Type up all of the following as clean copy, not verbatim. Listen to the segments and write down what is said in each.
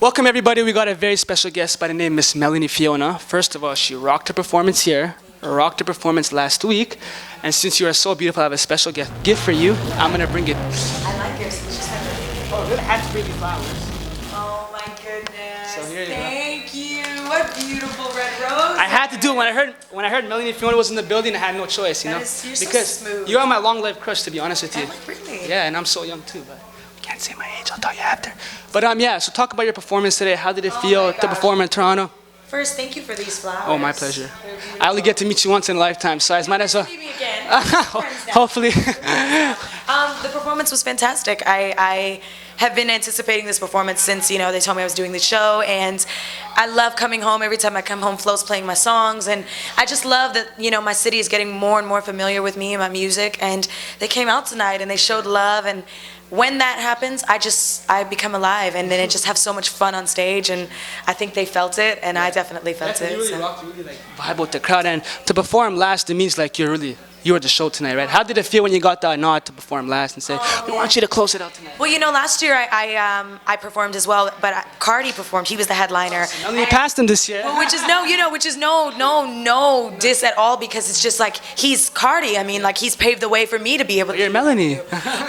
Welcome everybody. We got a very special guest by the name Miss Melanie Fiona. First of all, she rocked her performance here, rocked her performance last week, and since you are so beautiful, I have a special gift for you. I'm gonna bring it. I like yours. Oh, good. I had to bring you flowers. Oh my goodness. So here you go. Thank you. What beautiful red rose. I had to do it when I heard Melanie Fiona was in the building. I had no choice, you know, You're so because smooth. you are my long-lived crush, to be honest with you. Oh, really? Yeah, and I'm so young too, but I can't say my age. I'll tell you after. But yeah. So talk about your performance today. How did it feel to perform in Toronto? First, thank you for these flowers. Oh, my pleasure. I only get to meet you once in a lifetime, so I might as well. Meet me again. Hopefully. The performance was fantastic. I have been anticipating this performance since, they told me I was doing the show, and I love coming home. Every time I come home, Flo's playing my songs, and I just love that, my city is getting more and more familiar with me and my music, and they came out tonight and they showed love, and when that happens, I become alive, and then I just have so much fun on stage, and I think they felt it, and I definitely felt it. You really rocked, you really vibe with the crowd, and to perform last, it means like you were the show tonight, right? How did it feel when you got that nod to perform last and say, we want you to close it out tonight? Well, last year I performed as well, but Cardi performed. He was the headliner. You passed him this year. Well, which is no diss at all, because it's just like he's Cardi. I mean, like he's paved the way for me to be able to. You're Melanie.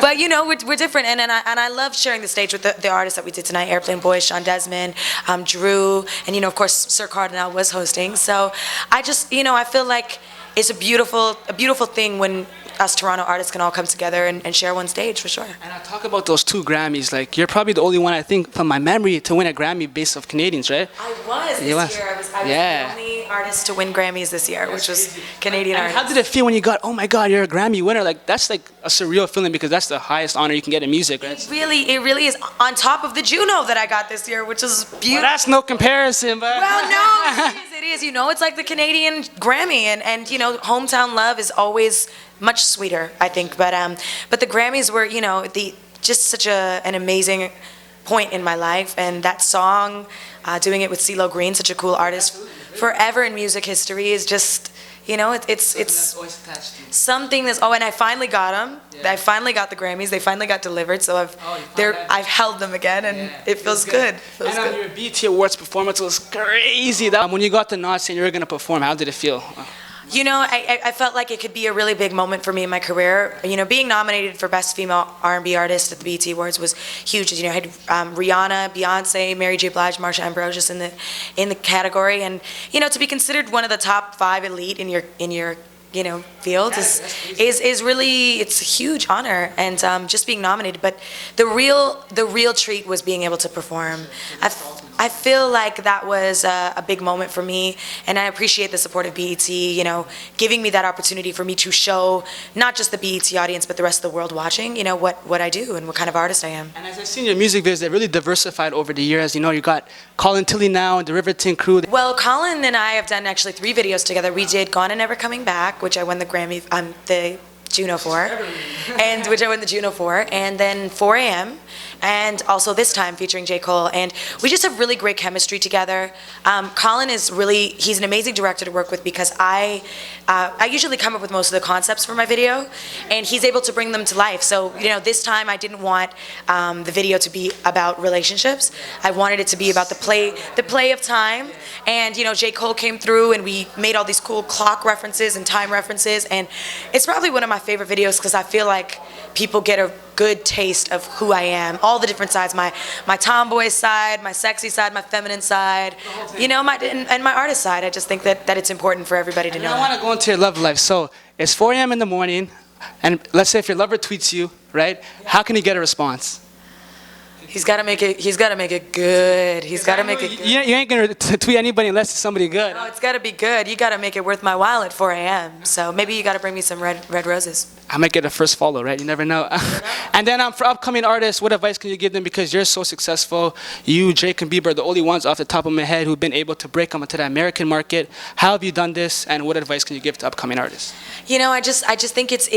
But we're different, and I love sharing the stage with the artists that we did tonight: Airplane Boys, Sean Desmond, Drew, and of course Sir Cardinal was hosting. So I just I feel like it's a beautiful thing when us Toronto artists can all come together and share one stage, for sure. And I talk about those 2 Grammys. Like, you're probably the only one, I think, from my memory, to win a Grammy based off Canadians, right? I was this year. I was the only artist to win Grammys this year, which was Canadian artist. How did it feel when you got, oh my God, you're a Grammy winner? Like, that's like a surreal feeling, because that's the highest honor you can get in music, right? It really is, on top of the Juno that I got this year, which is beautiful. Well, that's no comparison, but. Well, no, it is. It's like the Canadian Grammy, and hometown love is always much sweeter, I think. But the Grammys were, just such an amazing point in my life, and that song, doing it with CeeLo Green, such a cool artist, forever in music history, is just, it's something that's. Oh, and I finally got them. Yeah. I finally got the Grammys. They finally got delivered, so I've held them again, and it feels good. Your BET Awards performance was crazy. When you got the nod saying you were gonna perform, how did it feel? I felt like it could be a really big moment for me in my career. Being nominated for Best Female R&B Artist at the BET Awards was huge. I had Rihanna, Beyonce, Mary J. Blige, Marsha Ambrosius in the category, and to be considered one of the top 5 elite in your field is really, it's a huge honor, and just being nominated. But the real treat was being able to perform. I feel like that was a big moment for me, and I appreciate the support of BET, giving me that opportunity for me to show not just the BET audience, but the rest of the world watching, what I do and what kind of artist I am. And as I've seen your music videos, they're really diversified over the years. You got Colin Tilley now and the Riverton crew. Well, Colin and I have done actually 3 videos together. We did Gone and Never Coming Back, which I won the Grammy, the Juno for, and which I won the Juno for, and then 4 a.m., and also this time featuring J. Cole, and we just have really great chemistry together. Colin is he's an amazing director to work with, because I usually come up with most of the concepts for my video, and he's able to bring them to life. So, this time I didn't want the video to be about relationships. I wanted it to be about the play of time, and J. Cole came through, and we made all these cool clock references and time references, and it's probably one of my favorite videos, because I feel like people get a good taste of who I am, all the different sides, my tomboy side, my sexy side, my feminine side, and my artist side. I just think that it's important for everybody to know. I want to go into your love life. So it's 4 a.m. in the morning, and let's say if your lover tweets you, right? How can you get a response? He's got to make it good. He's got to make it good. You ain't going to tweet anybody unless it's somebody good. No, it's got to be good. You got to make it worth my while at 4 a.m. So maybe you got to bring me some red roses. I might get a first follow, right? You never know. And then for upcoming artists, what advice can you give them? Because you're so successful. You, Drake, and Bieber are the only ones off the top of my head who've been able to break onto the American market. How have you done this, and what advice can you give to upcoming artists? I just think it's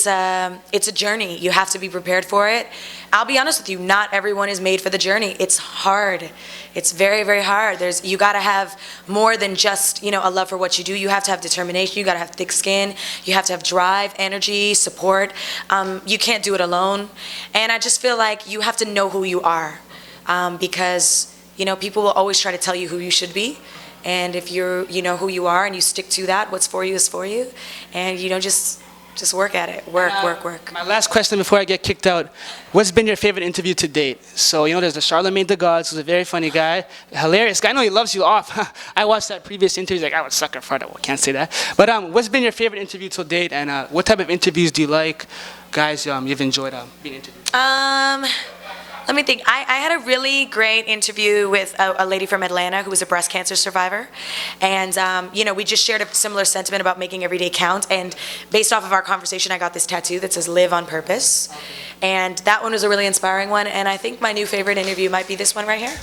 a journey. You have to be prepared for it. I'll be honest with you, not everyone is made for the journey. It's hard. It's very, very hard. You got to have more than just, a love for what you do. You have to have determination. You got to have thick skin. You have to have drive, energy, support. You can't do it alone. And I just feel like you have to know who you are, because people will always try to tell you who you should be. And if you know who you are and you stick to that, what's for you is for you. And, just work at it. Work. My last question before I get kicked out. What's been your favorite interview to date? So, there's the Charlemagne de Gaulle, who's a very funny guy. Hilarious guy. I know he loves you off. I watched that previous interview. He's like, I would suck her for that. Well, can't say that. But what's been your favorite interview to date? And what type of interviews do you like? Guys, you've enjoyed being interviewed? Let me think. I had a really great interview with a lady from Atlanta who was a breast cancer survivor. And, we just shared a similar sentiment about making every day count. And based off of our conversation, I got this tattoo that says "Live on Purpose." And that one was a really inspiring one. And I think my new favorite interview might be this one right here.